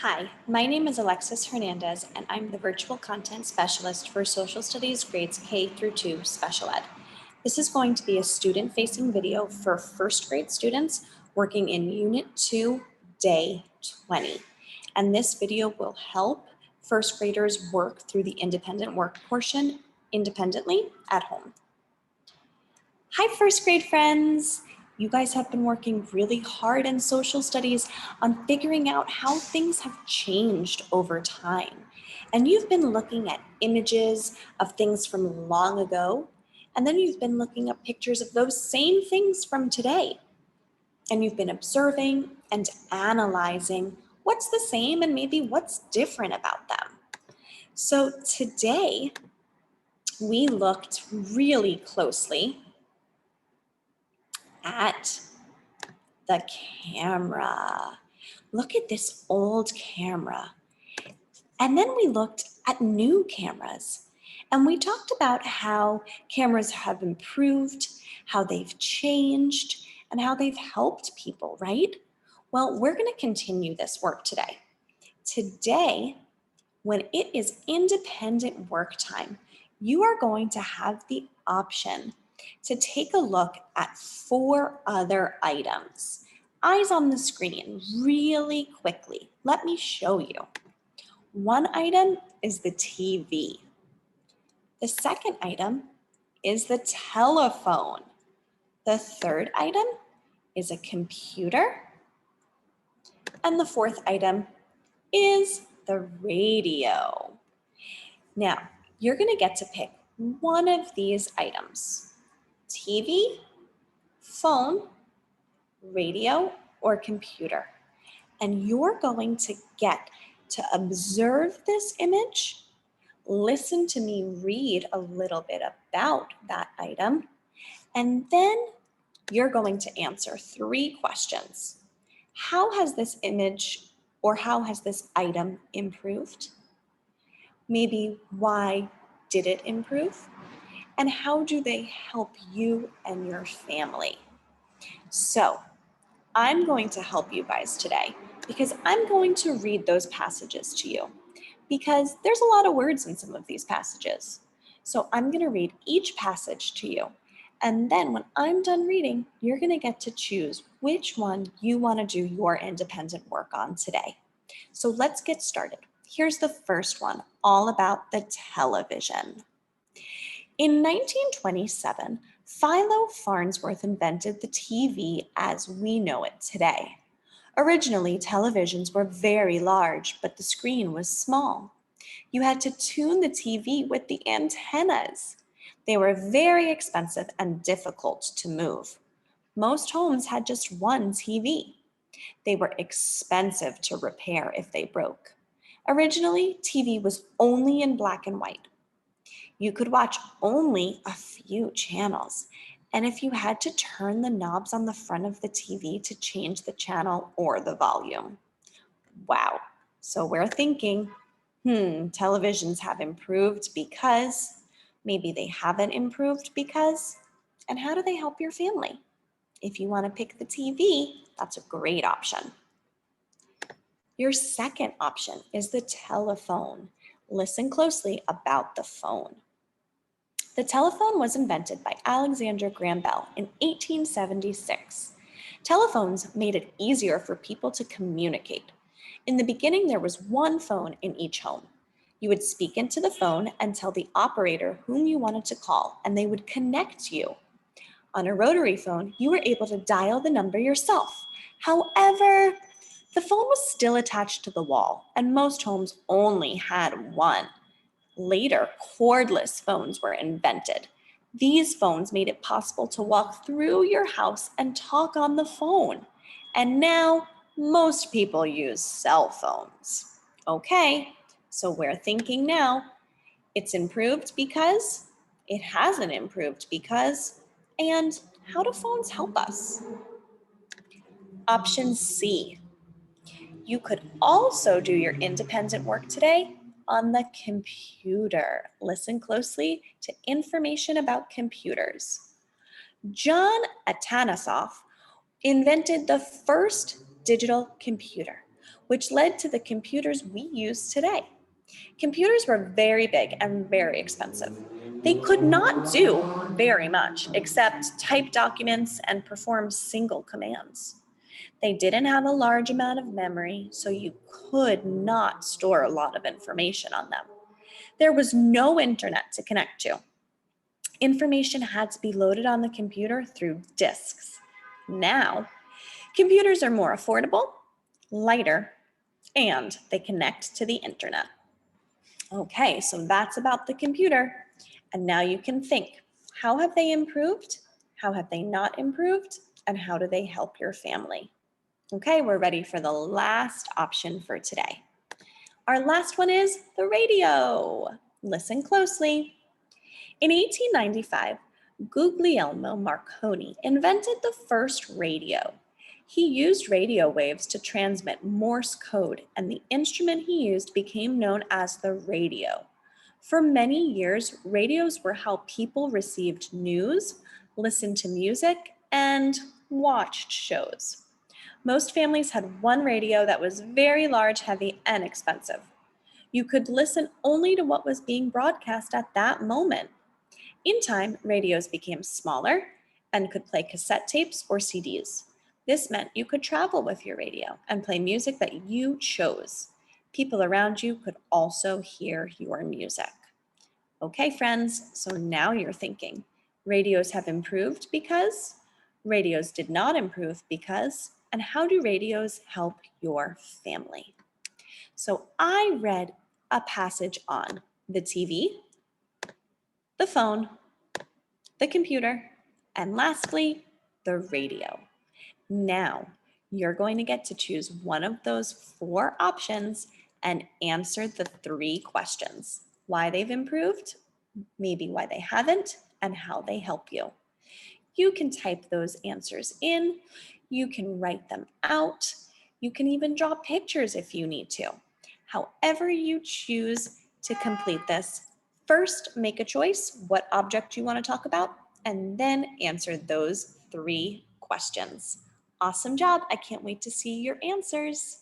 Hi, my name is Alexis Hernandez, and I'm the Virtual Content Specialist for Social Studies Grades K through 2 Special Ed. This is going to be a student-facing video for first grade students working in Unit 2, Day 20. And this video will help first graders work through the independent work portion independently at home. Hi, first grade friends. You guys have been working really hard in social studies on figuring out how things have changed over time. And you've been looking at images of things from long ago, and then you've been looking at pictures of those same things from today. And you've been observing and analyzing what's the same and maybe what's different about them. So today, we looked really closely at the camera. Look at this old camera. And then we looked at new cameras. And we talked about how cameras have improved, how they've changed, and how they've helped people, right? Well, we're going to continue this work today. Today, when it is independent work time, you are going to have the option to take a look at 4 other items. Eyes on the screen really quickly. Let me show you. One item is the TV. The second item is the telephone. The third item is a computer. And the fourth item is the radio. Now, you're going to get to pick one of these items: TV, phone, radio, or computer. And you're going to get to observe this image, listen to me read a little bit about that item, and then you're going to answer 3 questions. How has this image or how has this item improved? Maybe why did it improve? And how do they help you and your family? So I'm going to help you guys today because I'm going to read those passages to you because there's a lot of words in some of these passages. So I'm going to read each passage to you. And then when I'm done reading, you're going to get to choose which one you want to do your independent work on today. So let's get started. Here's the first one, all about the television. In 1927, Philo Farnsworth invented the TV as we know it today. Originally, televisions were very large, but the screen was small. You had to tune the TV with the antennas. They were very expensive and difficult to move. Most homes had just one TV. They were expensive to repair if they broke. Originally, TV was only in black and white. You could watch only a few channels, and if you had to turn the knobs on the front of the TV to change the channel or the volume. Wow, so we're thinking, televisions have improved because, maybe they haven't improved because, and how do they help your family? If you want to pick the TV, that's a great option. Your second option is the telephone. Listen closely about the phone. The telephone was invented by Alexander Graham Bell in 1876. Telephones made it easier for people to communicate. In the beginning, there was one phone in each home. You would speak into the phone and tell the operator whom you wanted to call, and they would connect you. On a rotary phone, you were able to dial the number yourself. However, the phone was still attached to the wall, and most homes only had one. Later, cordless phones were invented. These phones made it possible to walk through your house and talk on the phone. And now, most people use cell phones. Okay, so we're thinking now, it's improved because, it hasn't improved because, and how do phones help us? Option C. You could also do your independent work today on the computer. Listen closely to information about computers. John Atanasoff invented the first digital computer. which led to the computers we use today. Computers were very big and very expensive. They could not do very much except type documents and perform single commands. They didn't have a large amount of memory, so you could not store a lot of information on them. There was no internet to connect to. Information had to be loaded on the computer through disks. Now, computers are more affordable, lighter, and they connect to the internet. Okay, so that's about the computer. And now you can think, how have they improved? How have they not improved? And how do they help your family? Okay, we're ready for the last option for today. Our last one is the radio. Listen closely. In 1895, Guglielmo Marconi invented the first radio. He used radio waves to transmit Morse code, and the instrument he used became known as the radio. For many years, radios were how people received news, listened to music, and watched shows. Most families had one radio that was very large, heavy, and expensive. You could listen only to what was being broadcast at that moment. In time, radios became smaller and could play cassette tapes or CDs. This meant you could travel with your radio and play music that you chose. People around you could also hear your music. Okay, friends, so now you're thinking, radios have improved because, radios did not improve because, and how do radios help your family? So I read a passage on the TV, the phone, the computer, and lastly, the radio. Now, you're going to get to choose one of those 4 options and answer the 3 questions. Why they've improved, maybe why they haven't, and how they help you. You can type those answers in, you can write them out, you can even draw pictures if you need to. However you choose to complete this, first make a choice what object you want to talk about, and then answer those 3 questions. Awesome job. I can't wait to see your answers.